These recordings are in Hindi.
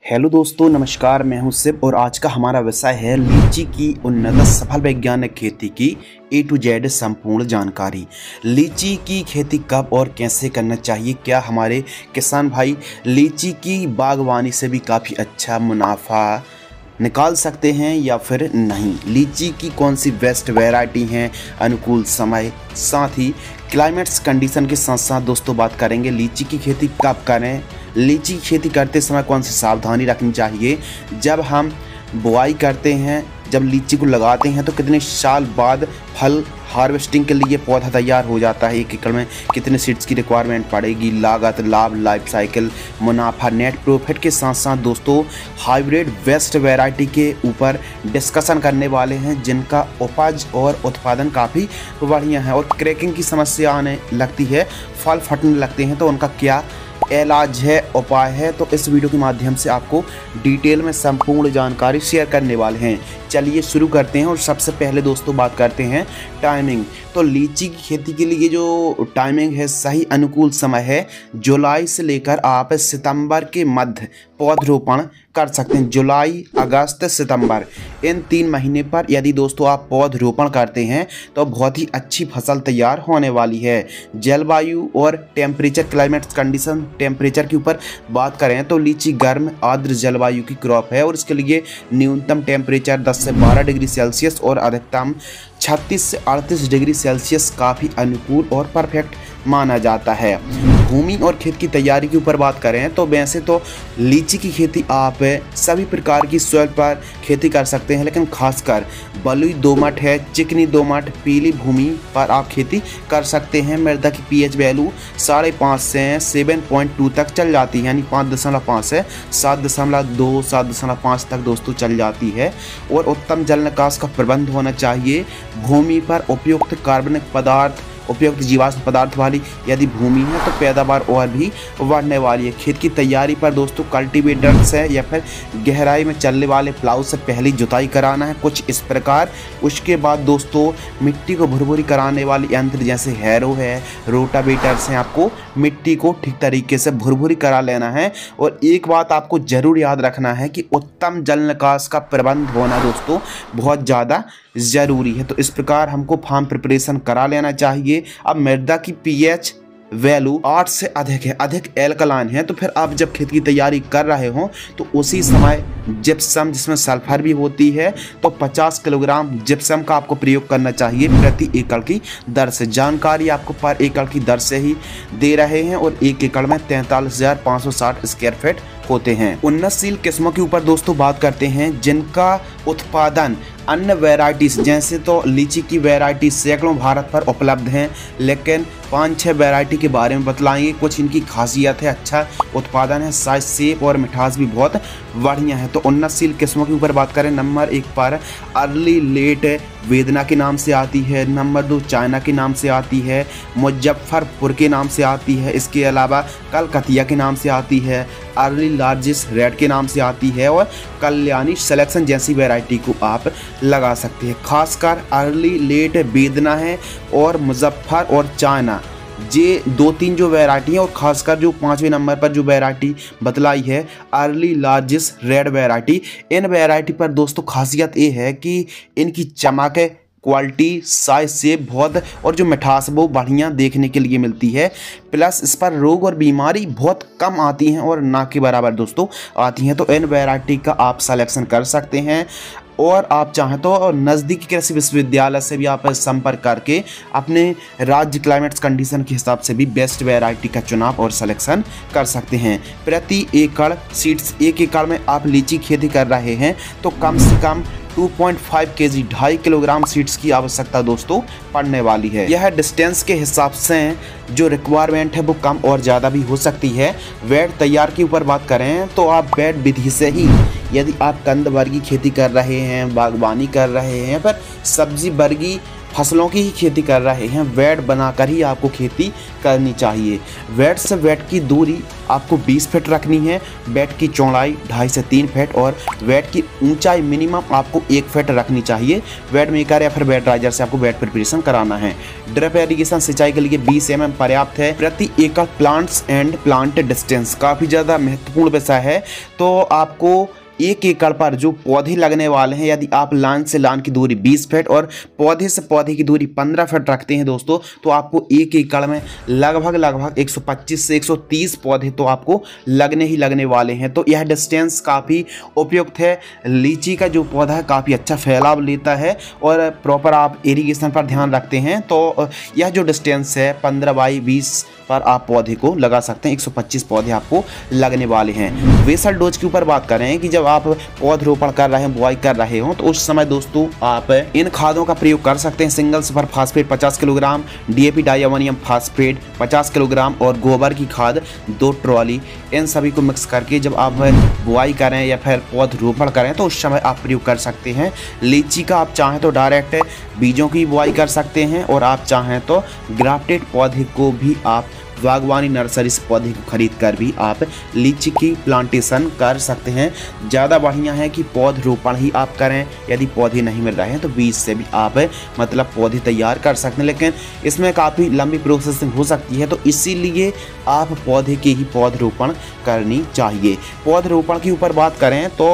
हेलो दोस्तों, नमस्कार। मैं हूं शिव और आज का हमारा विषय है लीची की उन्नत सफल वैज्ञानिक खेती की A to Z संपूर्ण जानकारी। लीची की खेती कब और कैसे करना चाहिए, क्या हमारे किसान भाई लीची की बागवानी से भी काफ़ी अच्छा मुनाफा निकाल सकते हैं या फिर नहीं, लीची की कौन सी बेस्ट वैरायटी हैं, अनुकूल समय, साथ ही क्लाइमेट्स कंडीशन के साथ साथ दोस्तों बात करेंगे लीची की खेती कब करें, लीची की खेती करते समय कौन सी सावधानी रखनी चाहिए, जब हम बुआई करते हैं, जब लीची को लगाते हैं तो कितने साल बाद फल हार्वेस्टिंग के लिए पौधा तैयार हो जाता है, एक एकड़ में कितने सीड्स की रिक्वायरमेंट पड़ेगी, लागत, लाभ, लाइफ साइकिल, मुनाफा, नेट प्रॉफिट के साथ साथ दोस्तों हाइब्रिड बेस्ट वैरायटी के ऊपर डिस्कशन करने वाले हैं जिनका उपज और उत्पादन काफ़ी बढ़िया है और क्रैकिंग की समस्या आने लगती है, फल फटने लगते हैं, तो उनका क्या इलाज है, उपाय है। तो इस वीडियो के माध्यम से आपको डिटेल में संपूर्ण जानकारी शेयर करने वाले हैं। चलिए शुरू करते हैं और सबसे पहले दोस्तों बात करते हैं टाइमिंग। तो लीची की खेती के लिए जो टाइमिंग है, सही अनुकूल समय है जुलाई से लेकर आप सितंबर के मध्य पौधरोपण कर सकते हैं। जुलाई, अगस्त, सितंबर इन 3 महीने पर यदि दोस्तों आप पौधरोपण करते हैं तो बहुत ही अच्छी फसल तैयार होने वाली है। जलवायु और टेम्परेचर, क्लाइमेट कंडीशन, टेम्परेचर के ऊपर बात करें तो लीची गर्म आर्द्र जलवायु की क्रॉप है और इसके लिए न्यूनतम टेम्परेचर 10 से 12 डिग्री सेल्सियस और अधिकतम 36 से 38 डिग्री सेल्सियस काफ़ी अनुकूल और परफेक्ट माना जाता है। भूमि और खेत की तैयारी के ऊपर बात करें तो वैसे तो लीची की खेती आप सभी प्रकार की सॉइल पर खेती कर सकते हैं, लेकिन खासकर बलुई दोमट है, चिकनी दोमट, पीली भूमि पर आप खेती कर सकते हैं। मृदा की पीएच वैल्यू 5.5 से 7.2 तक चल जाती है, यानी 5.5 से 7.2, 7.5 तक दोस्तों चल जाती है। और उत्तम जल निकास का प्रबंध होना चाहिए। भूमि पर उपयुक्त कार्बनिक पदार्थ, उपयुक्त जीवाश्म पदार्थ वाली यदि भूमि है तो पैदावार और भी बढ़ने वाली है। खेत की तैयारी पर दोस्तों कल्टीवेटर से या फिर गहराई में चलने वाले प्लाउ से पहली जुताई कराना है, कुछ इस प्रकार। उसके बाद दोस्तों मिट्टी को भुरभुरी कराने वाले यंत्र जैसे हैरो है, रोटावेटर से आपको मिट्टी को ठीक तरीके से भुरभुरी करा लेना है। और एक बात आपको जरूर याद रखना है कि उत्तम जल निकास का प्रबंध होना दोस्तों बहुत ज़्यादा ज़रूरी है। तो इस प्रकार हमको फार्म प्रिपरेशन करा लेना चाहिए। अब मृदा की पीएच वैल्यू 8 से अधिक है, अधिक एल्कलाइन है, तो फिर आप जब खेत की तैयारी कर रहे हो तो उसी समय जिप्सम, जिसमें सल्फर भी होती है, तो 50 किलोग्राम जिप्सम का आपको प्रयोग करना चाहिए प्रति एकड़ की दर से। जानकारी आपको पर एकड़ की दर से ही दे रहे हैं और 1 एकड़ में 43,560 स्क्वायर फीट होते हैं। उन्नतशील किस्मों के ऊपर दोस्तों बात करते हैं जिनका उत्पादन अन्य वैरायटीज जैसे तो लीची की वैरायटी सैकड़ों भारत पर उपलब्ध हैं, लेकिन 5-6 वैरायटी के बारे में बतलाएंगे। कुछ इनकी खासियत है, अच्छा उत्पादन है, साइज, शेप और मिठास भी बहुत बढ़िया है। तो उन्नतशील किस्मों के ऊपर बात करें, नंबर 1 पर अर्ली लेट वेदना के नाम से आती है, नंबर 2 चाइना के नाम से आती है, मुजफ्फरपुर के नाम से आती है, इसके अलावा कलकतिया के नाम से आती है, अर्ली लार्जेस्ट रेड के नाम से आती है और कल्याणी सिलेक्शन जैसी वैरायटी को आप लगा सकते हैं। खासकर अर्ली लेट वेदना है और मुजफ्फर और चाइना, ये 2-3 जो वैरायटी है, और खासकर जो 5वें नंबर पर जो वैरायटी बतलाई है अर्ली लार्जेस्ट रेड वैरायटी, इन वैरायटी पर दोस्तों खासियत ये है कि इनकी चमक, क्वालिटी, साइज से बहुत और जो मिठास वो बढ़िया देखने के लिए मिलती है। प्लस इस पर रोग और बीमारी बहुत कम आती हैं और ना के बराबर दोस्तों आती हैं। तो इन वैरायटी का आप सिलेक्शन कर सकते हैं और आप चाहें तो नज़दीकी कृषि विश्वविद्यालय से भी आप संपर्क करके अपने राज्य क्लाइमेट्स कंडीशन के हिसाब से भी बेस्ट वैरायटी का चुनाव और सिलेक्शन कर सकते हैं। प्रति एकड़ सीड्स, 1 एकड़ में आप लीची खेती कर रहे हैं तो कम से कम 2.5 kg 2.5 किलोग्राम सीड्स की आवश्यकता दोस्तों पड़ने वाली है। यह डिस्टेंस के हिसाब से जो रिक्वायरमेंट है वो कम और ज़्यादा भी हो सकती है। बेड तैयार के ऊपर बात करें तो आप बेड विधि से ही, यदि आप कंद वर्गी खेती कर रहे हैं, बागवानी कर रहे हैं, पर सब्जी वर्गी फसलों की ही खेती कर रहे हैं, वेट बनाकर ही आपको खेती करनी चाहिए। वेट से वेट की दूरी आपको 20 फीट रखनी है, वेट की चौड़ाई 2.5 से 3 फीट और वेट की ऊंचाई मिनिमम आपको 1 फीट रखनी चाहिए। वेट मेकर या फिर वेट राइजर से आपको वेट प्रिपरेशन कराना है। ड्रिप इरिगेशन सिंचाई के लिए 20 mm पर्याप्त है। प्रति एकड़ प्लांट्स एंड प्लांट डिस्टेंस काफ़ी ज़्यादा महत्वपूर्ण विषय है। तो आपको 1 एकड़ पर जो पौधे लगने वाले हैं, यदि आप लाइन से लाइन की दूरी 20 फीट और पौधे से पौधे की दूरी 15 फीट रखते हैं दोस्तों, तो आपको 1 एकड़ में लगभग 125 से 130 पौधे तो आपको लगने ही लगने वाले हैं। तो यह डिस्टेंस काफ़ी उपयुक्त है। लीची का जो पौधा है काफ़ी अच्छा फैलाव लेता है और प्रॉपर आप इरीगेशन पर ध्यान रखते हैं तो यह जो डिस्टेंस है 15 बाई 20 पर आप पौधे को लगा सकते हैं। 125 पौधे आपको लगने वाले हैं। बेसल डोज के ऊपर बात करें कि जब आप पौधरोपण कर रहे हैं, बुआई कर रहे हो, तो उस समय दोस्तों आप इन खादों का प्रयोग कर सकते हैं। Single super phosphate 50 kilogram, DAP diammonium phosphate 50 kilogram और गोबर की खाद 2 ट्रॉली, इन सभी को मिक्स करके जब आप बुआई करें या फिर पौधरोपण करें तो उस समय आप प्रयोग कर सकते हैं। लीची का आप चाहें तो डायरेक्ट बीजों की बुआई कर सकते हैं और आप चाहें तो ग्राफ्टेड पौधे को भी आप बागवानी नर्सरी से पौधे को खरीद कर भी आप लीची की प्लांटेशन कर सकते हैं। ज़्यादा बढ़िया है कि पौधरोपण ही आप करें। यदि पौधे नहीं मिल रहे हैं तो बीज से भी आप मतलब पौधे तैयार कर सकते हैं, लेकिन इसमें काफ़ी लंबी प्रोसेसिंग हो सकती है, तो इसीलिए आप पौधे के ही पौधरोपण करनी चाहिए। पौधरोपण के ऊपर बात करें तो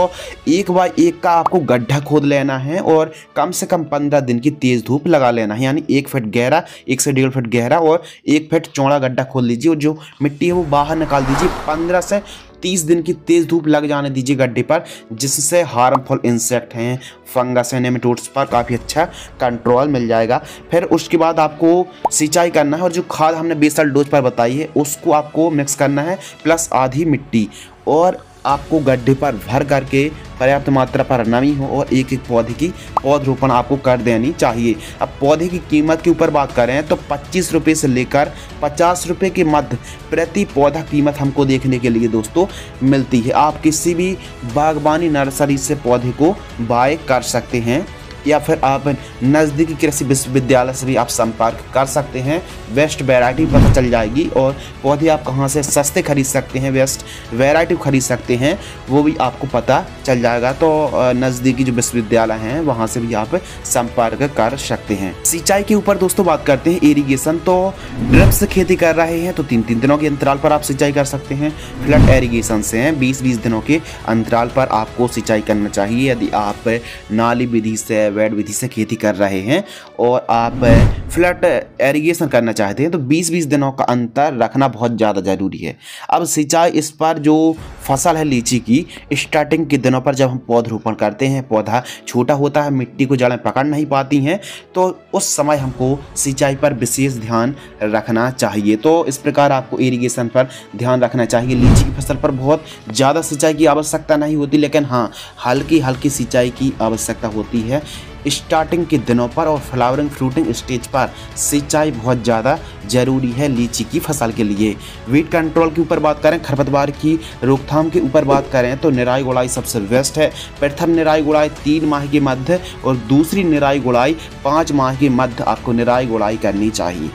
1 बाई 1 का आपको गड्ढा खोद लेना है और कम से कम 15 दिन की तेज़ धूप लगा लेना है, यानी 1 फीट गहरा, 1 से 1.5 फीट गहरा और 1 फीट चौड़ा गड्ढा खोद लीजिए और जो मिट्टी है वो बाहर निकाल दीजिए। 15 से 30 दिन की तेज़ धूप लग जाने दीजिए गड्ढे पर, जिससे हार्मफुल इंसेक्ट हैं, फंगस है, नेमेटोड्स पर काफ़ी अच्छा कंट्रोल मिल जाएगा। फिर उसके बाद आपको सिंचाई करना है और जो खाद हमने बेसल डोज पर बताई है उसको आपको मिक्स करना है प्लस आधी मिट्टी, और आपको गड्ढे पर भर करके पर्याप्त मात्रा पर नमी हो और एक पौधे की पौधरोपण आपको कर देनी चाहिए। अब पौधे की कीमत के ऊपर बात करें तो 25 रुपये से लेकर 50 रुपये के मध्य प्रति पौधा कीमत हमको देखने के लिए दोस्तों मिलती है। आप किसी भी बागवानी नर्सरी से पौधे को बाय कर सकते हैं या फिर आप नज़दीकी कृषि विश्वविद्यालय से भी आप संपर्क कर सकते हैं। बेस्ट वैरायटी पता चल जाएगी और पौधे आप कहां से सस्ते खरीद सकते हैं, बेस्ट वैरायटी खरीद सकते हैं, वो भी आपको पता चल जाएगा। तो नज़दीकी जो विश्वविद्यालय हैं वहां से भी आप संपर्क कर सकते हैं। सिंचाई के ऊपर दोस्तों बात करते हैं इरीगेशन, तो ड्रिप से खेती कर रहे हैं तो 3-3 दिनों के अंतराल पर आप सिंचाई कर सकते हैं। फ्लड इरीगेशन से हैं 20-20 दिनों के अंतराल पर आपको सिंचाई करना चाहिए। यदि आप नाली विधि से, वेड विधि से खेती कर रहे हैं और आप फ्लड इरिगेशन करना चाहते हैं तो 20-20 दिनों का अंतर रखना बहुत ज़्यादा ज़रूरी है। अब सिंचाई इस पर जो फसल है लीची की, स्टार्टिंग के दिनों पर जब हम पौधरोपण करते हैं, पौधा छोटा होता है, मिट्टी को जड़ें पकड़ नहीं पाती हैं, तो उस समय हमको सिंचाई पर विशेष ध्यान रखना चाहिए। तो इस प्रकार आपको इरिगेशन पर ध्यान रखना चाहिए। लीची की फसल पर बहुत ज़्यादा सिंचाई की आवश्यकता नहीं होती, लेकिन हाँ हल्की हल्की सिंचाई की आवश्यकता होती है स्टार्टिंग के दिनों पर और फ्लावरिंग फ्रूटिंग स्टेज पर सिंचाई बहुत ज़्यादा ज़रूरी है लीची की फसल के लिए। वीड कंट्रोल के ऊपर बात करें, खरपतवार की रोकथाम के ऊपर बात करें तो निराई गुड़ाई सबसे बेस्ट है। प्रथम निराई गुड़ाई 3 माह के मध्य और दूसरी निराई गुड़ाई 5 माह के मध्य आपको निराई गुड़ाई करनी चाहिए।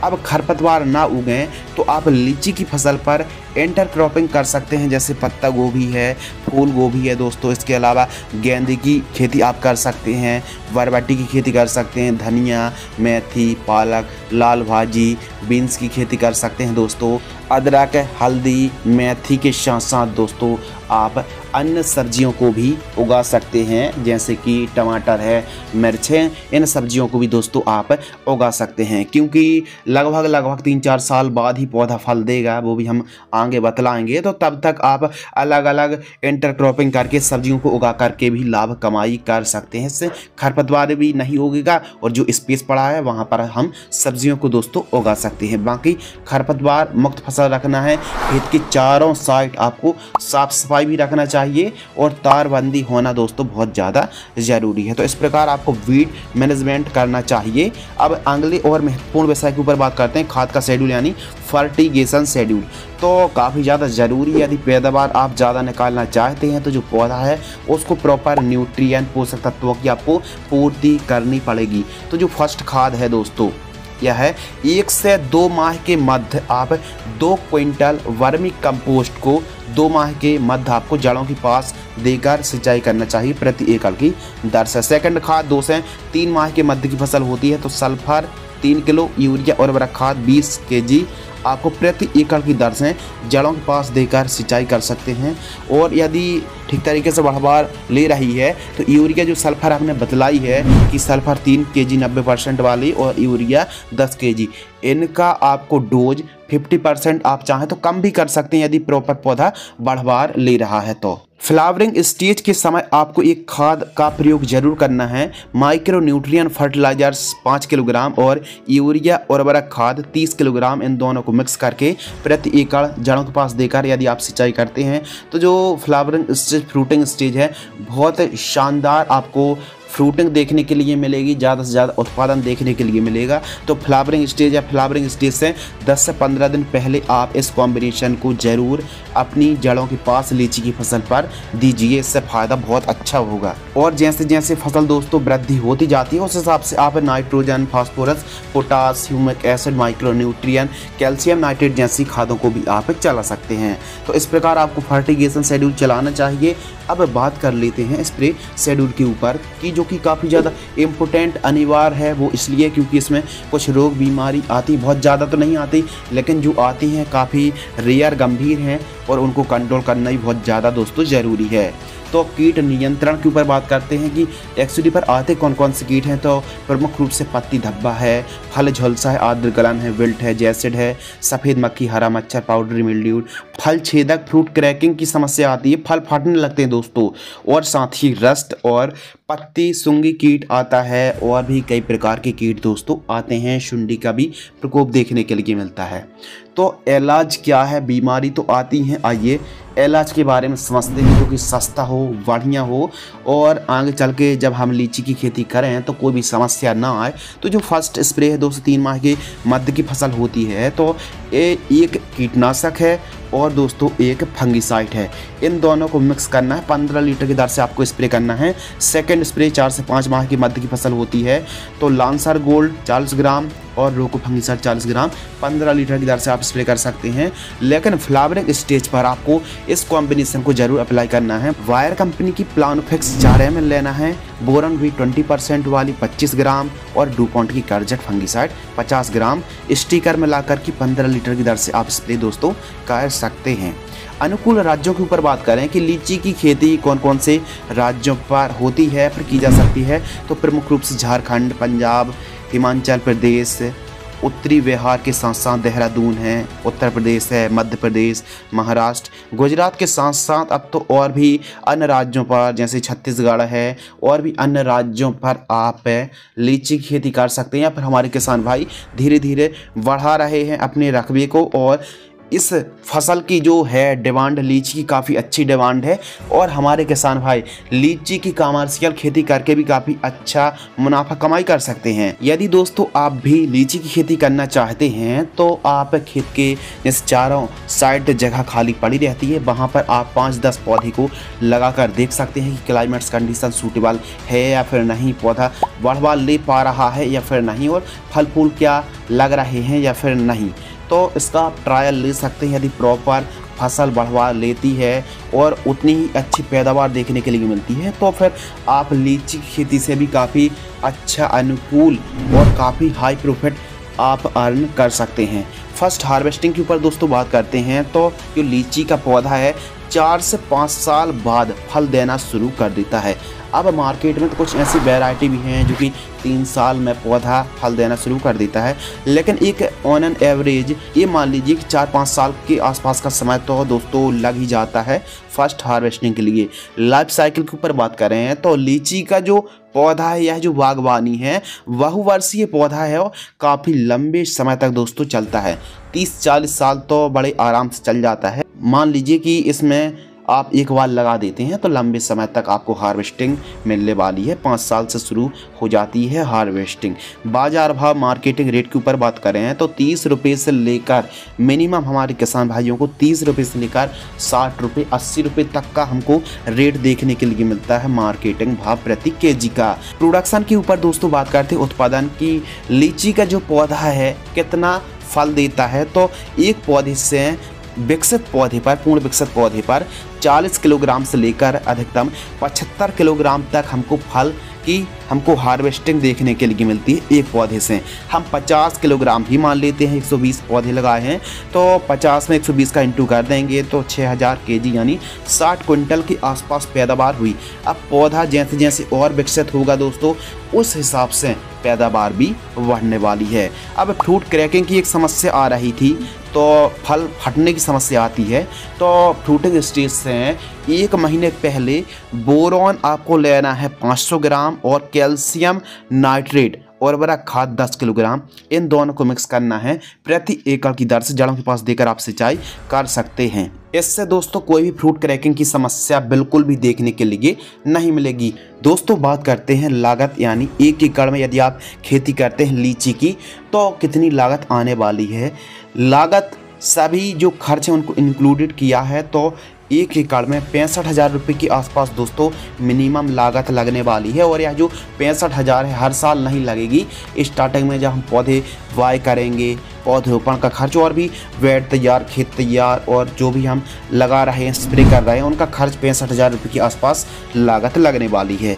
अब खरपतवार ना उगें तो आप लीची की फसल पर इंटरक्रॉपिंग कर सकते हैं, जैसे पत्ता गोभी है, फूल गोभी है दोस्तों। इसके अलावा गेंदे की खेती आप कर सकते हैं, बरबट्टी की खेती कर सकते हैं, धनिया, मेथी, पालक, लाल भाजी, बीन्स की खेती कर सकते हैं दोस्तों। अदरक, हल्दी, मेथी के साथ साथ दोस्तों आप अन्य सब्जियों को भी उगा सकते हैं, जैसे कि टमाटर है, मिर्च है, इन सब्जियों को भी दोस्तों आप उगा सकते हैं, क्योंकि लगभग 3-4 साल बाद ही पौधा फल देगा, वो भी हम आगे बतलाएंगे। तो तब तक आप अलग अलग इंटरक्रॉपिंग करके सब्जियों को उगा करके भी लाभ कमाई कर सकते हैं। इससे खरपतवार भी नहीं उगेगा और जो स्पेस पड़ा है वहाँ पर हम सब्जियों को दोस्तों उगा सकते हैं। बाकी खरपतवार मुक्त फसल रखना है। खेत के चारों साइड आपको साफ सफाई भी रखना चाहिए और तारबंदी होना दोस्तों बहुत ज़्यादा ज़रूरी है। तो इस प्रकार आपको वीड मैनेजमेंट करना चाहिए। अब अगले और महत्वपूर्ण विषय के ऊपर बात करते हैं, खाद का शेड्यूल यानी फर्टिगेशन शेड्यूल। तो काफ़ी ज़्यादा ज़रूरी है। यदि पैदावार आप ज़्यादा निकालना चाहते हैं तो जो पौधा है उसको प्रॉपर न्यूट्रिएंट पोषक तत्वों की आपको पूर्ति करनी पड़ेगी। तो जो फर्स्ट खाद है दोस्तों यह है 1 से 2 माह के मध्य आप 2 क्विंटल वर्मी कंपोस्ट को 2 माह के मध्य आपको जड़ों के पास देकर सिंचाई करना चाहिए प्रति एकड़ की दर से। सेकंड खाद 2 से 3 माह के मध्य की फसल होती है तो सल्फर 3 किलो, यूरिया और उर्वरक खाद 20 केजी आपको प्रति एकड़ की दर से जड़ों के पास देकर सिंचाई कर सकते हैं। और यदि ठीक तरीके से बढ़वार ले रही है तो यूरिया जो सल्फर आपने बतलाई है कि सल्फर 3 केजी 90% वाली और यूरिया 10 केजी, इनका आपको डोज 50% आप चाहें तो कम भी कर सकते हैं यदि प्रॉपर पौधा बढ़वार ले रहा है तो। फ्लावरिंग स्टेज के समय आपको एक खाद का प्रयोग जरूर करना है। माइक्रो न्यूट्रिएंट फर्टिलाइजर्स 5 किलोग्राम और यूरिया उर्वरक खाद 30 किलोग्राम, इन दोनों को मिक्स करके प्रति एकड़ जड़ों के पास देकर यदि आप सिंचाई करते हैं तो जो फ्लावरिंग स्टेज फ्रूटिंग स्टेज है बहुत शानदार आपको फ्रूटिंग देखने के लिए मिलेगी, ज़्यादा से ज़्यादा उत्पादन देखने के लिए मिलेगा। तो फ्लावरिंग स्टेज या फ्लावरिंग स्टेज से 10 से 15 दिन पहले आप इस कॉम्बिनेशन को ज़रूर अपनी जड़ों के पास लीची की फसल पर दीजिए, इससे फ़ायदा बहुत अच्छा होगा। और जैसे जैसे फसल दोस्तों वृद्धि होती जाती है उस हिसाब से आप nitrogen, phosphorus, potash, humic acid, micronutrient, calcium nitrate जैसी खादों को भी आप चला सकते हैं। तो इस प्रकार आपको फर्टिगेशन शेड्यूल चलाना चाहिए। अब बात कर लेते हैं स्प्रे शेड्यूल के ऊपर कि जो कि काफ़ी ज़्यादा इम्पोर्टेंट अनिवार्य है। वो इसलिए क्योंकि इसमें कुछ रोग बीमारी आती, बहुत ज़्यादा तो नहीं आती लेकिन जो आती हैं काफ़ी रेयर गंभीर हैं और उनको कंट्रोल करना ही बहुत ज़्यादा दोस्तों ज़रूरी है। तो कीट नियंत्रण के ऊपर बात करते हैं कि एक्सुडी पर आते कौन कौन से कीट हैं। तो प्रमुख रूप से पत्ती धब्बा है, फल झुलसा है, आर्द्र गलन है, विल्ट है, जैसिड है, सफ़ेद मक्खी, हरा मच्छर, पाउडरी मिल्ड्यू, फल छेदक, फ्रूट क्रैकिंग की समस्या आती है, फल फाटने लगते हैं दोस्तों, और साथ ही रस्ट और पत्ती सूंगी कीट आता है। और भी कई प्रकार के कीट दोस्तों आते हैं, शुंडी का भी प्रकोप देखने के लिए मिलता है। तो इलाज क्या है, बीमारी तो आती हैं, आइए इलाज के बारे में समझते हैं जो कि सस्ता हो, बढ़िया हो और आगे चल के जब हम लीची की खेती करें तो कोई भी समस्या ना आए। तो जो फर्स्ट स्प्रे है 2 से 3 माह के मध्य की फसल होती है तो एक कीटनाशक है और दोस्तों एक फंगिसाइड है, इन दोनों को मिक्स करना है। 15 लीटर की दर से आपको स्प्रे करना है। सेकंड स्प्रे 4 से 5 माह की मध्य की फसल होती है तो लांसर गोल्ड 40 ग्राम और रोको फंगिसाइड 40 ग्राम 15 लीटर की दर से आप स्प्रे कर सकते हैं। लेकिन फ्लावरिंग स्टेज पर आपको इस कॉम्बिनेशन को जरूर अप्लाई करना है। वायर कंपनी की प्लानोफिक्स 4 ml लेना है, बोरन भी 20% वाली 25 ग्राम और डुपॉन्ट की कर्जेट फंगिसाइड 50 ग्राम स्टिकर में लाकर की 15 लीटर की दर से आप स्प्रे दोस्तों कर सकते हैं। अनुकूल राज्यों के ऊपर बात करें कि लीची की खेती कौन कौन से राज्यों पर होती है, फिर की जा सकती है, तो प्रमुख रूप से झारखंड, पंजाब, हिमाचल प्रदेश, उत्तरी बिहार के साथ साथ देहरादून है, उत्तर प्रदेश है, मध्य प्रदेश, महाराष्ट्र, गुजरात के साथ साथ अब तो और भी अन्य राज्यों पर जैसे छत्तीसगढ़ है और भी अन्य राज्यों पर आप लीची की खेती कर सकते हैं। या फिर हमारे किसान भाई धीरे धीरे बढ़ा रहे हैं अपने रकबे को और इस फसल की जो है डिमांड, लीची की काफ़ी अच्छी डिमांड है और हमारे किसान भाई लीची की कमर्शियल खेती करके भी काफ़ी अच्छा मुनाफा कमाई कर सकते हैं। यदि दोस्तों आप भी लीची की खेती करना चाहते हैं तो आप खेत के जैसे चारों साइड जगह खाली पड़ी रहती है, वहाँ पर आप 5-10 पौधे को लगा कर देख सकते हैं कि क्लाइमेट्स कंडीशन सूटेबल है या फिर नहीं, पौधा बढ़वा ले पा रहा है या फिर नहीं, और फल फूल क्या लग रहे हैं या फिर नहीं। तो इसका आप ट्रायल ले सकते हैं। यदि प्रॉपर फसल बढ़वा लेती है और उतनी ही अच्छी पैदावार देखने के लिए मिलती है तो फिर आप लीची की खेती से भी काफ़ी अच्छा, अनुकूल और काफ़ी हाई प्रॉफिट आप अर्न कर सकते हैं। फर्स्ट हार्वेस्टिंग के ऊपर दोस्तों बात करते हैं तो जो लीची का पौधा है 4 से 5 साल बाद फल देना शुरू कर देता है। अब मार्केट में तो कुछ ऐसी वैरायटी भी हैं जो कि 3 साल में पौधा फल देना शुरू कर देता है, लेकिन एक ऑन एन एवरेज ये मान लीजिए कि 4-5 साल के आसपास का समय तो दोस्तों लग ही जाता है फर्स्ट हार्वेस्टिंग के लिए। लाइफ साइकिल के ऊपर बात करें तो लीची का जो पौधा है, यह जो बागवानी है बहुवर्षीय पौधा है और काफ़ी लंबे समय तक दोस्तों चलता है। 30-40 साल तो बड़े आराम से चल जाता है। मान लीजिए कि इसमें आप एक बार लगा देते हैं तो लंबे समय तक आपको हार्वेस्टिंग मिलने वाली है। 5 साल से शुरू हो जाती है हार्वेस्टिंग। बाजार भाव मार्केटिंग रेट के ऊपर बात करें तो 30 रुपये से लेकर मिनिमम हमारे किसान भाइयों को 30 रुपये से लेकर 60 रुपये 80 रुपये तक का हमको रेट देखने के लिए मिलता है मार्केटिंग भाव प्रति केजी का। प्रोडक्शन के ऊपर दोस्तों बात करते हैं उत्पादन की। लीची का जो पौधा है कितना फल देता है, तो एक पौधे से विकसित पौधे पर पूर्ण विकसित पौधे पर 40 किलोग्राम से लेकर अधिकतम 75 किलोग्राम तक हमको फल की हमको हार्वेस्टिंग देखने के लिए मिलती है एक पौधे से। हम 50 किलोग्राम ही मान लेते हैं, 120 पौधे लगाए हैं तो 50 में 120 का इंटू कर देंगे तो 6000 केजी यानी 60 क्विंटल के आसपास पैदावार हुई। अब पौधा जैसे जैसे और विकसित होगा दोस्तों उस हिसाब से पैदावार भी बढ़ने वाली है। अब फ्रूट क्रैकिंग की एक समस्या आ रही थी तो फल फटने की समस्या आती है, तो फ्रूटिंग स्टेज से 1 महीने पहले बोरॉन आपको लेना है 500 ग्राम और कैल्शियम नाइट्रेट उर्वरक खाद 10 किलोग्राम, इन दोनों को मिक्स करना है प्रति एकड़ की दर से जड़ों के पास देकर आप सिंचाई कर सकते हैं। इससे दोस्तों कोई भी फ्रूट क्रैकिंग की समस्या बिल्कुल भी देखने के लिए नहीं मिलेगी। दोस्तों बात करते हैं लागत, यानी 1 एकड़ में यदि आप खेती करते हैं लीची की तो कितनी लागत आने वाली है। लागत सभी जो खर्च हैं उनको इंक्लूडेड किया है तो 1 एकड़ में 65,000 रुपये के आसपास दोस्तों मिनिमम लागत लगने वाली है। और यह जो 65,000 है हर साल नहीं लगेगी। स्टार्टिंग में जब हम पौधे वाई करेंगे, पौधरोपण का खर्च और भी वेड तैयार, खेत तैयार और जो भी हम लगा रहे हैं, स्प्रे कर रहे हैं, उनका खर्च 65,000 रुपये के आसपास लागत लगने वाली है।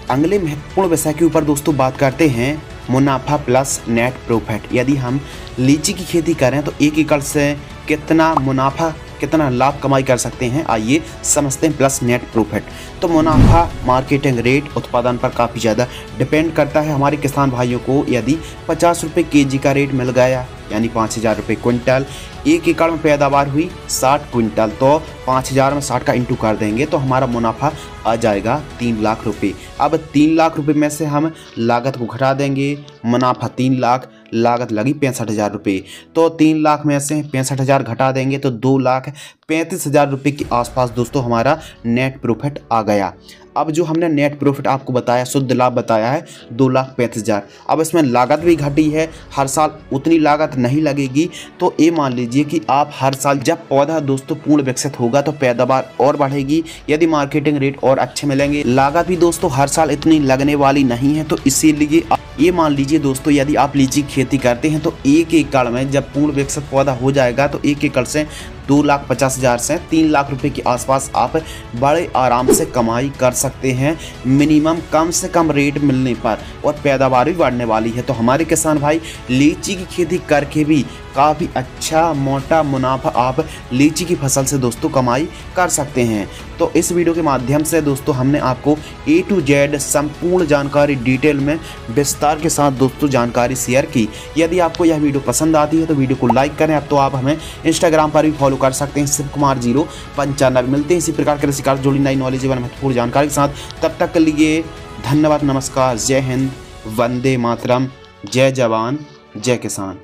अगले महत्वपूर्ण विषय के ऊपर दोस्तों बात करते हैं मुनाफा प्लस नेट प्रॉफिट। यदि हम लीची की खेती करें तो 1 एकड़ से कितना मुनाफा कितना लाभ कमाई कर सकते हैं, आइए समझते हैं प्लस नेट प्रॉफिट। तो मुनाफा मार्केटिंग रेट उत्पादन पर काफ़ी ज़्यादा डिपेंड करता है। हमारे किसान भाइयों को यदि 50 रुपये केजी का रेट मिल गया यानी 5,000 रुपये क्विंटल, 1 एकड़ में पैदावार हुई 60 क्विंटल तो 5,000 में 60 का इंटू कर देंगे तो हमारा मुनाफा आ जाएगा 3 लाख रुपये। अब 3 लाख रुपये में से हम लागत को घटा देंगे, मुनाफा 3 लाख, लागत लगी 65,000 रुपये, तो 3 लाख में से 65,000 घटा देंगे तो 2,35,000 रुपये के आसपास दोस्तों हमारा नेट प्रॉफिट आ गया। अब जो हमने नेट प्रॉफिट आपको बताया, शुद्ध लाभ बताया है 2,35,000। अब इसमें लागत भी घटी है, हर साल उतनी लागत नहीं लगेगी। तो ये मान लीजिए कि आप हर साल जब पौधा दोस्तों पूर्ण विकसित होगा तो पैदावार और बढ़ेगी, यदि मार्केटिंग रेट और अच्छे मिलेंगे। लागत भी दोस्तों हर साल इतनी लगने वाली नहीं है, तो इसीलिए ये मान लीजिए दोस्तों यदि आप लीची की खेती करते हैं तो 1 एकड़ में जब पूर्ण विकसित पौधा हो जाएगा तो 1 एकड़ से 2,50,000 से 3 लाख रुपए के आसपास आप बड़े आराम से कमाई कर सकते हैं मिनिमम कम से कम रेट मिलने पर, और पैदावार भी बढ़ने वाली है। तो हमारे किसान भाई लीची की खेती करके भी काफ़ी अच्छा मोटा मुनाफा आप लीची की फसल से दोस्तों कमाई कर सकते हैं। तो इस वीडियो के माध्यम से दोस्तों हमने आपको A to Z संपूर्ण जानकारी डिटेल में विस्तार के साथ दोस्तों जानकारी शेयर की। यदि आपको यह वीडियो पसंद आती है तो वीडियो को लाइक करें। अब तो आप हमें इंस्टाग्राम पर भी फॉलो कर सकते हैं, शिवकुमार 095। मिलते हैं इसी प्रकार के कृषि कार्य जुड़ी नई नॉलेजेबल महत्वपूर्ण जानकारी के साथ। तब तक के लिए धन्यवाद, नमस्कार, जय हिंद, वंदे मातरम, जय जवान, जय किसान।